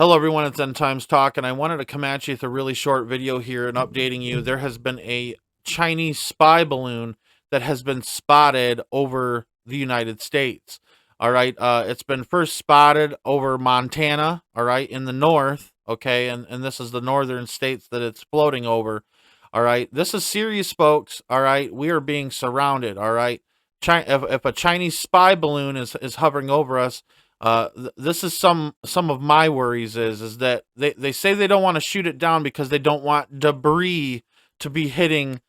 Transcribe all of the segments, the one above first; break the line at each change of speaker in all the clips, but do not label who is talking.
Hello everyone, it's End Times Talk, and I wanted to come at you with a really short video here and updating you. There has been a Chinese spy balloon that has been spotted over the United States. All right, it's been first spotted over Montana, all right, in the north, okay, and this is the northern states that it's floating over. All right, this is serious, folks. All right, we are being surrounded. All right, if a Chinese spy balloon is hovering over us, this is some of my worries is that they say they don't want to shoot it down because they don't want debris to be hitting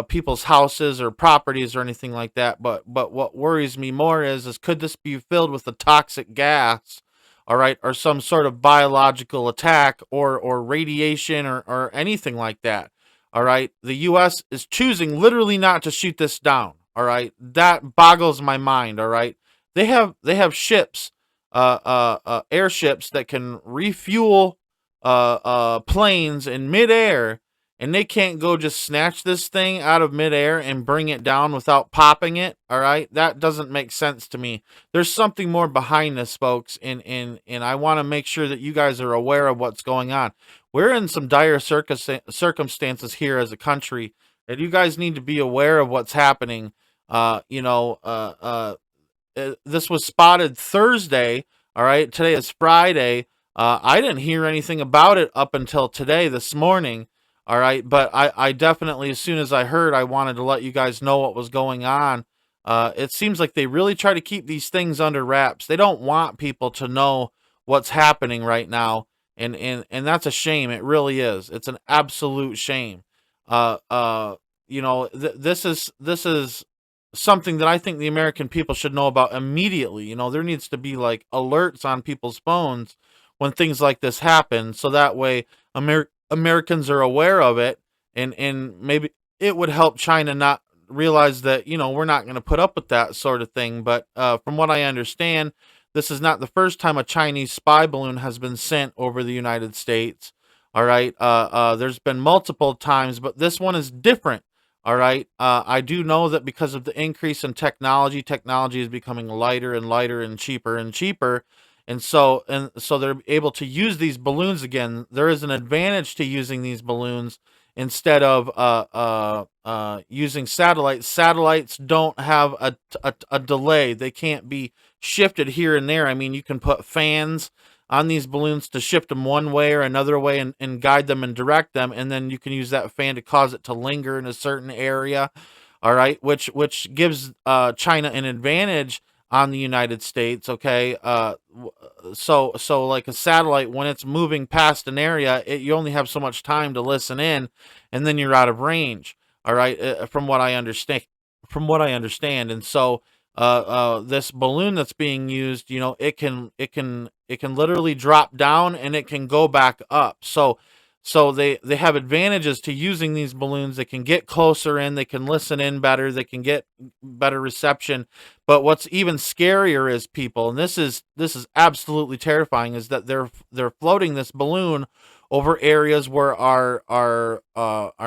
people's houses or properties or anything like that. But what worries me more is could this be filled with a toxic gas, all right, or some sort of biological attack or radiation or anything like that. All right, the U.S. is choosing literally not to shoot this down. All right, that boggles my mind. All right, they have ships, airships that can refuel planes in midair, and they can't go just snatch this thing out of midair and bring it down without popping it. All right, that doesn't make sense to me. There's something more behind this, folks, and I want to make sure that you guys are aware of what's going on. We're in some dire circumstances here as a country, and you guys need to be aware of what's happening. This was spotted Thursday. All right, today is Friday. I didn't hear anything about it up until today, this morning. All right, but I definitely, as soon as I heard, I wanted to let you guys know what was going on. It seems like they really try to keep these things under wraps. They don't want people to know what's happening right now, and that's a shame. It really is. It's an absolute shame. Uh, uh, this is something that I think the American people should know about immediately. There needs to be like alerts on people's phones when things like this happen, so that way Americans are aware of it, and maybe it would help China not realize that we're not going to put up with that sort of thing. But from what I understand, this is not the first time a Chinese spy balloon has been sent over the United States. All right, there's been multiple times, but this one is different. All right. I do know that because of the increase in technology is becoming lighter and lighter and cheaper. And so they're able to use these balloons again. There is an advantage to using these balloons instead of using satellites. Satellites don't have a delay. They can't be shifted here and there. I mean, you can put fans on these balloons to shift them one way or another way and guide them and direct them, and then you can use that fan to cause it to linger in a certain area. All right, which gives China an advantage on the United States. Okay, so like a satellite, when it's moving past an area, you only have so much time to listen in, and then you're out of range. All right, from what I understand, and so this balloon that's being used, it can literally drop down and it can go back up. So they have advantages to using these balloons. They can get closer in, they can listen in better, they can get better reception. But what's even scarier is, people, and this is absolutely terrifying, is that they're floating this balloon over areas where our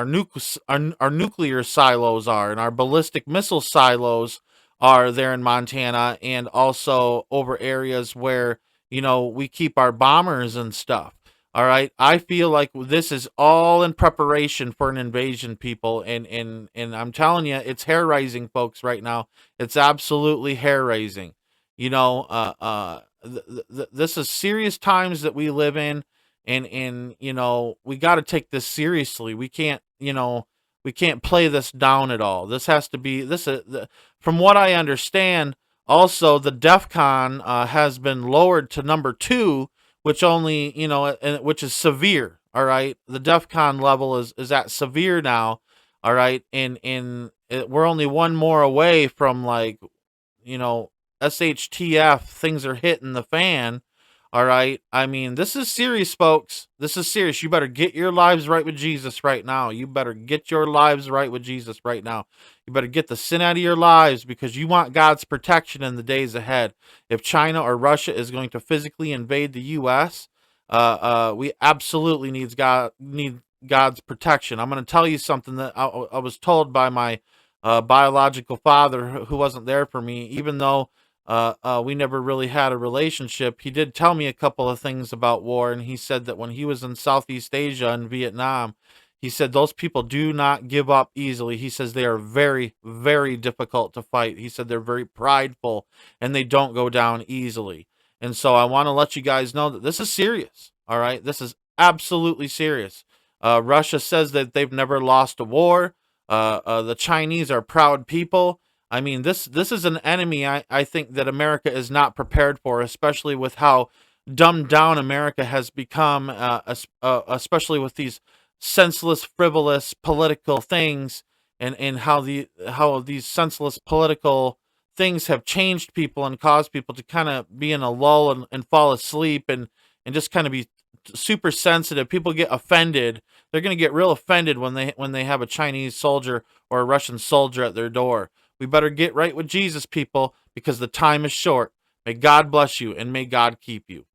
nuclear silos are, and our ballistic missile silos are there in Montana, and also over areas where we keep our bombers and stuff. All right, I feel like this is all in preparation for an invasion, people, and I'm telling you, it's hair raising, folks. Right now, it's absolutely hair raising. This is serious times that we live in, and we got to take this seriously. We can't play this down at all. This has to be this. From what I understand, also the DEFCON has been lowered to number two, which only which is severe. All right, the DEFCON level is at severe now. All right, and we're only one more away from, like, you know SHTF. Things are hitting the fan. All right, I mean, this is serious, folks. This is serious. You better get your lives right with Jesus right now. You better get your lives right with Jesus right now. You better get the sin out of your lives, because you want God's protection in the days ahead. If China or Russia is going to physically invade the U.S., we absolutely need God's protection. I'm going to tell you something that I was told by my biological father, who wasn't there for me, even though We never really had a relationship. He did tell me a couple of things about war, and he said that when he was in Southeast Asia and Vietnam, he said those people do not give up easily. He says they are very, very difficult to fight. He said they're very prideful and they don't go down easily. And so I want to let you guys know that this is serious. All right. This is absolutely serious. Russia says that they've never lost a war. The Chinese are proud people. I mean, this is an enemy I think that America is not prepared for, especially with how dumbed down America has become, especially with these senseless, frivolous political things, and how these senseless political things have changed people and caused people to kind of be in a lull and fall asleep and just kind of be super sensitive. People get offended. They're going to get real offended when they have a Chinese soldier or a Russian soldier at their door. We better get right with Jesus, people, because the time is short. May God bless you and may God keep you.